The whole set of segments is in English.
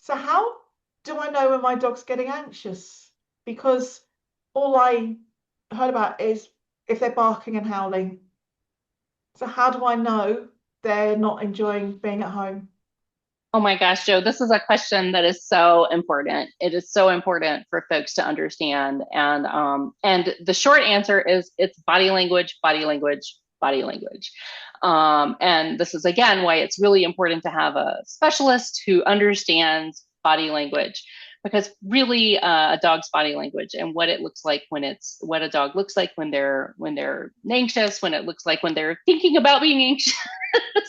So how do I know when my dog's getting anxious? Because all I heard about is if they're barking and howling. So how do I know they're not enjoying being at home? Oh my gosh, Joe, this is a question that is so important. It is so important for folks to understand. And the short answer is it's body language, body language, body language. And this is again why it's really important to have a specialist who understands body language, because really a dog's body language and what it looks like when it's what a dog looks like when they're anxious, when it looks like when they're thinking about being anxious,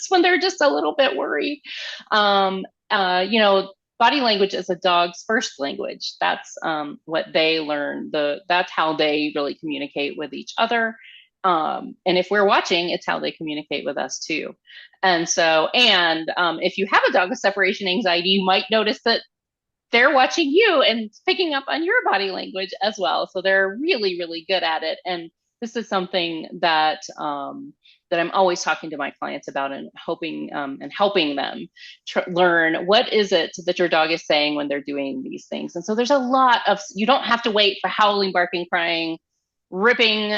when they're just a little bit worried. Um, you know, body language is a dog's first language. That's what they learn. That's how they really communicate with each other. And if we're watching, it's how they communicate with us too. And if you have a dog with separation anxiety, you might notice that they're watching you and picking up on your body language as well. So they're really, really good at it. And this is something that I'm always talking to my clients about and hoping and helping them learn what is it that your dog is saying when they're doing these things. And so there's a lot of, you don't have to wait for howling, barking, crying, ripping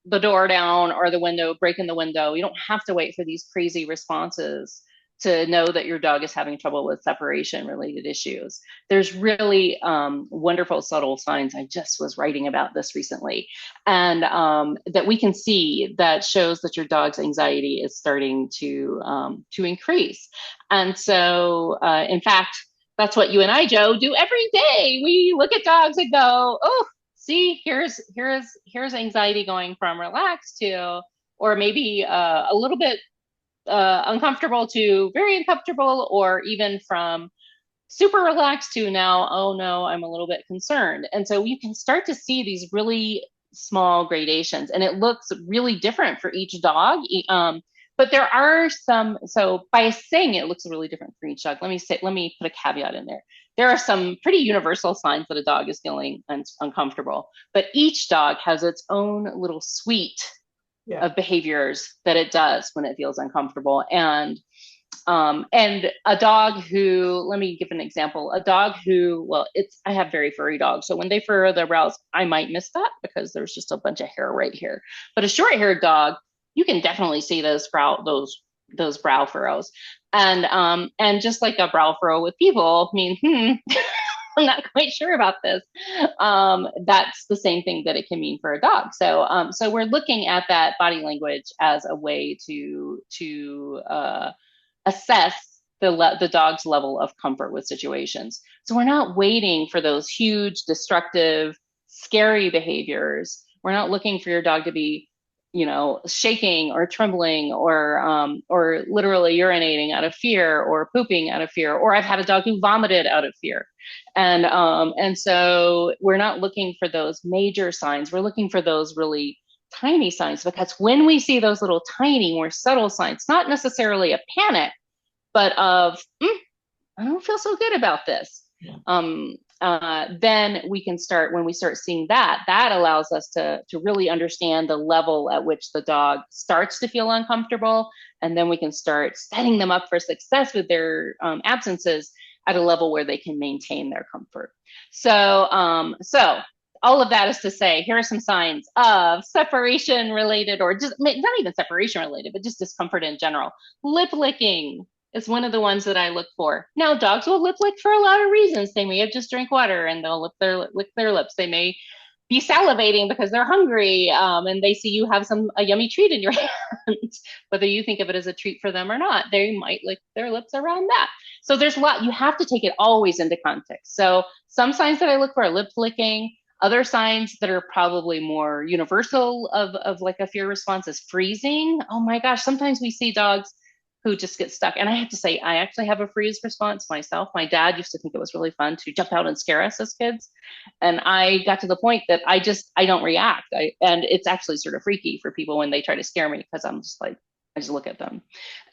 the door down or the window, breaking the window. You don't have to wait for these crazy responses to know that your dog is having trouble with separation related issues. There's really wonderful subtle signs. I just was writing about this recently, and that we can see that shows that your dog's anxiety is starting to increase. And so, in fact, that's what you and I, Joe, do every day. We look at dogs and go, "Oh, see, here's anxiety going from relaxed to, or maybe a little bit uncomfortable to very uncomfortable, or even from super relaxed to now, oh no, I'm a little bit concerned." And so you can start to see these really small gradations, and it looks really different for each dog. But there are some, so by saying it looks really different for each dog, let me put a caveat in there. There are some pretty universal signs that a dog is feeling uncomfortable, but each dog has its own little suite Yeah. of behaviors that it does when it feels uncomfortable. And a dog who, let me give an example. A dog who, well, it's, I have very furry dogs, so when they furrow their brows, I might miss that because there's just a bunch of hair right here. But a short-haired dog, you can definitely see those brow furrows. And just like a brow furrow with people, I mean, I'm not quite sure about this. That's the same thing that it can mean for a dog. So we're looking at that body language as a way to assess the dog's level of comfort with situations. So we're not waiting for those huge, destructive, scary behaviors. We're not looking for your dog to be, shaking or trembling or literally urinating out of fear or pooping out of fear. Or I've had a dog who vomited out of fear. And so we're not looking for those major signs. We're looking for those really tiny signs, because when we see those little tiny, more subtle signs, not necessarily a panic, but of I don't feel so good about this. Yeah. Then we can start, when we start seeing that allows us to really understand the level at which the dog starts to feel uncomfortable, and then we can start setting them up for success with their absences at a level where they can maintain their comfort. So all of that is to say, here are some signs of separation related, or just not even separation related, but just discomfort in general. Lip licking is one of the ones that I look for. Now, dogs will lip lick for a lot of reasons. They may have just drank water and they'll lick their lips. They may be salivating because they're hungry, and they see you have a yummy treat in your hand. Whether you think of it as a treat for them or not, they might lick their lips around that. So there's a lot. You have to take it always into context. So some signs that I look for are lip licking. Other signs that are probably more universal of like a fear response is freezing. Oh my gosh, sometimes we see dogs who just get stuck. And I have to say, I actually have a freeze response myself. My dad used to think it was really fun to jump out and scare us as kids. And I got to the point that I don't react. And it's actually sort of freaky for people when they try to scare me, because I'm just like, I just look at them.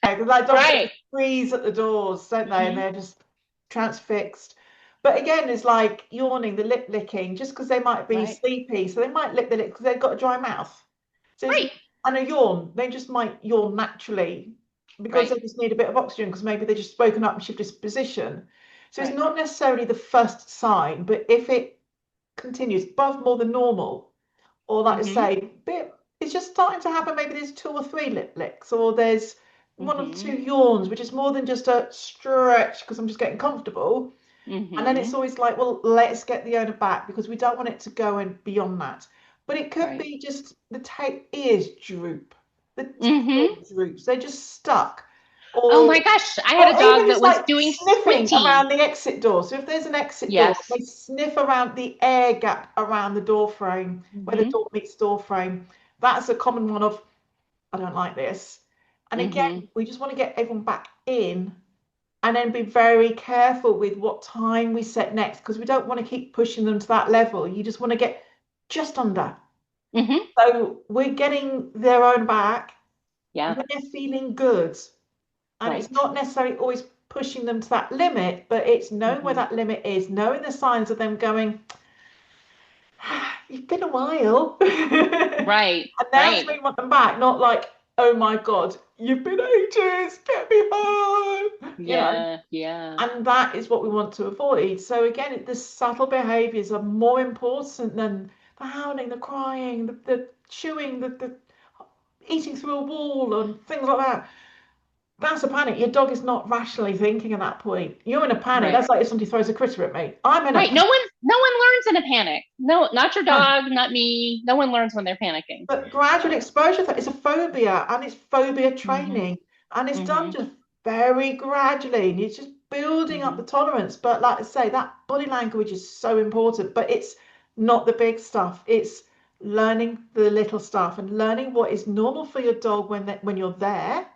Because like dogs sort Right. of freeze at the doors, don't they? And Mm-hmm. they're just transfixed. But again, it's like yawning, the lip licking, just because they might be Right. sleepy, so they might lip the lip because they've got a dry mouth. So it's, Right. and a yawn, they just might yawn naturally because Right. they just need a bit of oxygen because maybe they just woken up and shifted position. So it's Right. not necessarily the first sign, but if it continues above more than normal, or like I Mm-hmm. say, bit it's just starting to happen. Maybe there's two or three lip licks, or there's one or Mm-hmm. two yawns, which is more than just a stretch because I'm just getting comfortable. And then it's Mm-hmm. always like, well, let's get the owner back because we don't want it to go and beyond that. But it could Right. be just the ears droop, the tail Mm-hmm. droops, they're just stuck. Oh my Or gosh, I had or a even dog that it's was like doing sniffing squinty. around the exit door. So if there's an exit door, Yes. they sniff around the air gap around the door frame where the Mm-hmm. door meets door frame. That's a common one of, I don't like this. And Mm-hmm. again, we just want to get everyone back in and then be very careful with what time we set next because we don't want to keep pushing them to that level. You just want to get just under. Mm-hmm. So we're getting their own back Yeah. when they're feeling good. And it's Right. not necessarily always pushing them to that limit, but it's knowing where Mm-hmm. that limit is, knowing the signs of them going, you've been a while. Right. And that's Right. when we want them back, not like, oh my God, you've been ages, get me home. Yeah. Yeah. And that is what we want to avoid. So again, the subtle behaviors are more important than the howling, the crying, the chewing, the eating through a wall and things like that. That's a panic. Your dog is not rationally thinking at that point. You're in a panic. Right. That's like if somebody throws a critter at me. I'm in a Right. No one learns in a panic. No, not your panic. dog, not me. No one learns when they're panicking. But gradual exposure is a phobia and it's phobia Mm-hmm. training. And it's done Mm-hmm. just very gradually. And it's just building up Mm-hmm. the tolerance. But like I say, that body language is so important. But it's not the big stuff. It's learning the little stuff and learning what is normal for your dog when you're there.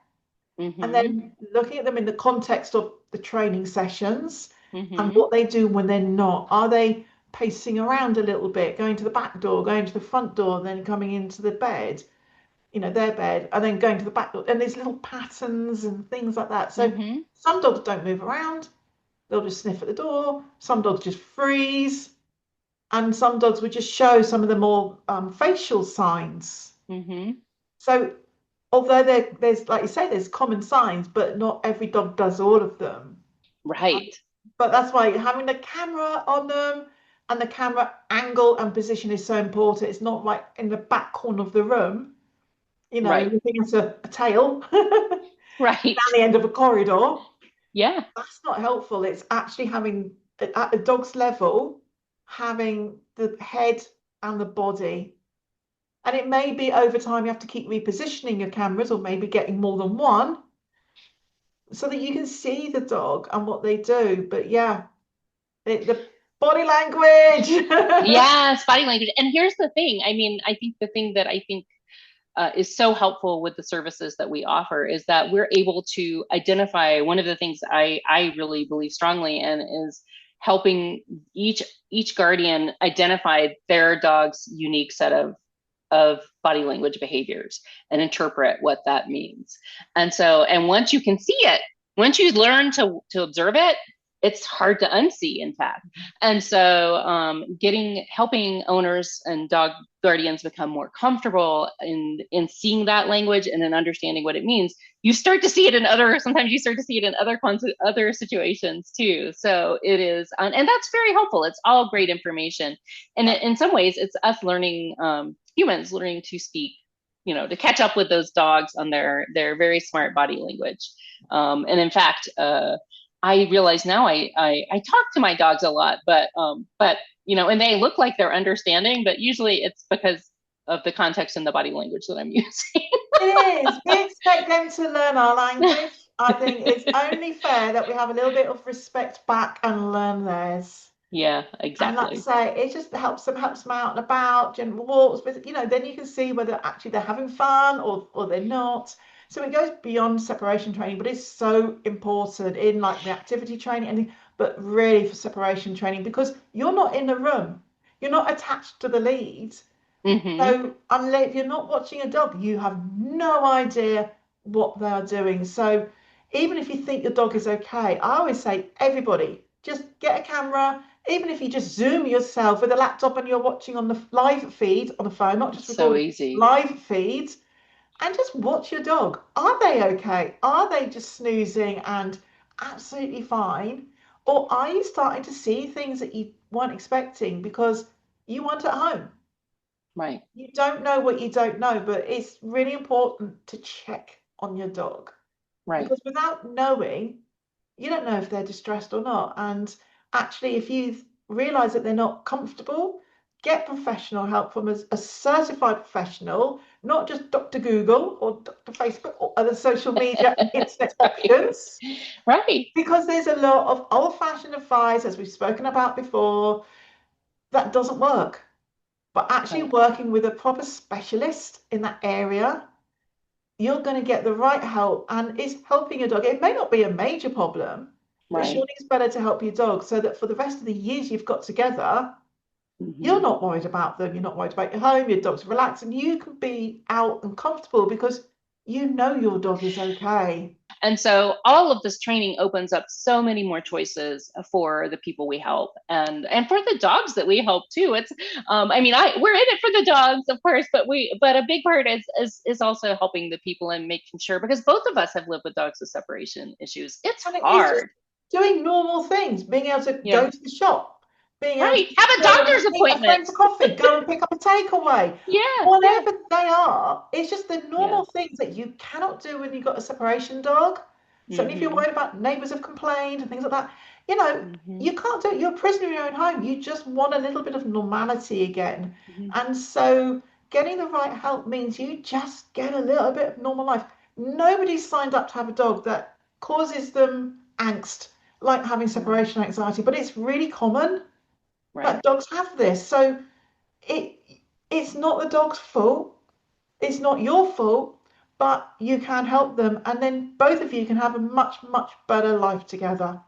And Mm-hmm. then looking at them in the context of the training sessions and Mm-hmm. what they do when they're not. Are they pacing around a little bit, going to the back door, going to the front door, then coming into the bed, their bed, and then going to the back door? And there's little patterns and things like that. So Mm-hmm. some dogs don't move around, they'll just sniff at the door. Some dogs just freeze. And some dogs would just show some of the more facial signs. Mm-hmm. So although there's, like you say, there's common signs, but not every dog does all of them. Right. But that's why having the camera on them and the camera angle and position is so important. It's not like in the back corner of the room, Right. looking at a tail down Right. the end of a corridor. Yeah. That's not helpful. It's actually having, at the dog's level, having the head and the body. And it may be over time you have to keep repositioning your cameras or maybe getting more than one so that you can see the dog and what they do. But yeah, the body language. Yes, body language. And here's the thing. I mean, I think the thing that I think is so helpful with the services that we offer is that we're able to identify one of the things I really believe strongly in is helping each guardian identify their dog's unique set of body language behaviors and interpret what that means. And once you can see it, once you learn to observe it, it's hard to unsee, in fact. And so, helping owners and dog guardians become more comfortable in seeing that language and in understanding what it means. You start to see it in other. Sometimes you start to see it in other situations too. So it is, and that's very helpful. It's all great information, and in some ways, it's us learning, humans learning to speak, to catch up with those dogs on their very smart body language. And in fact, I realize now I talk to my dogs a lot, but and they look like they're understanding, but usually it's because of the context and the body language that I'm using. It is. We expect them to learn our language. I think it's only fair that we have a little bit of respect back and learn theirs. Yeah, And like I exactly. say, it just helps them out and about, general walks, but then you can see whether actually they're having fun or they're not. So it goes beyond separation training, but it's so important in like the activity training and but really for separation training because you're not in the room. You're not attached to the lead. Mm-hmm. So unless if you're not watching a dog, you have no idea what they are doing. So even if you think your dog is okay, I always say everybody just get a camera. Even if you just zoom yourself with a laptop and you're watching on the live feed on the phone, not just So recording, easy. live feed, and just watch your dog. Are they okay? Are they just snoozing and absolutely fine? Or are you starting to see things that you weren't expecting because you weren't at home? Right. You don't know what you don't know, but it's really important to check on your dog Right. because without knowing, you don't know if they're distressed or not. And actually, if you realize that they're not comfortable, get professional help from a certified professional, not just Dr. Google or Dr. Facebook or other social media and internet Right. options, Right. because there's a lot of old-fashioned advice, as we've spoken about before, that doesn't work. But actually Right. working with a proper specialist in that area, you're going to get the right help and it's helping your dog. It may not be a major problem, but Right. surely it's better to help your dog so that for the rest of the years you've got together, you're Hmm. not worried about them. You're not worried about your home. Your dog's relaxed and you can be out and comfortable because you know your dog is okay. And so all of this training opens up so many more choices for the people we help, and for the dogs that we help too. It's I mean, we're in it for the dogs, of course, but a big part is also helping the people and making sure, because both of us have lived with dogs with separation issues. It's And it's just hard. doing normal things, being able to Yeah. go to the shop, being able to Right. Have a go and doctor's meet a appointment. friend for coffee, go and pick up a takeaway, Yeah. Yeah. whatever they are. It's just the Yeah. normal things that you cannot do when you've got a separation dog. Certainly, if you're Hmm. worried about neighbours have complained and things like that, you know, Hmm. you can't do it. You're a prisoner in your own home. You just want a little bit of normality again. Hmm. And so, getting the right help means you just get a little bit of normal life. Nobody's signed up to have a dog that causes them angst like having Hmm. separation anxiety, but it's really common Right. that dogs have this. So it it's not the dog's fault. It's not your fault, but you can help them, and then both of you can have a much, much better life together.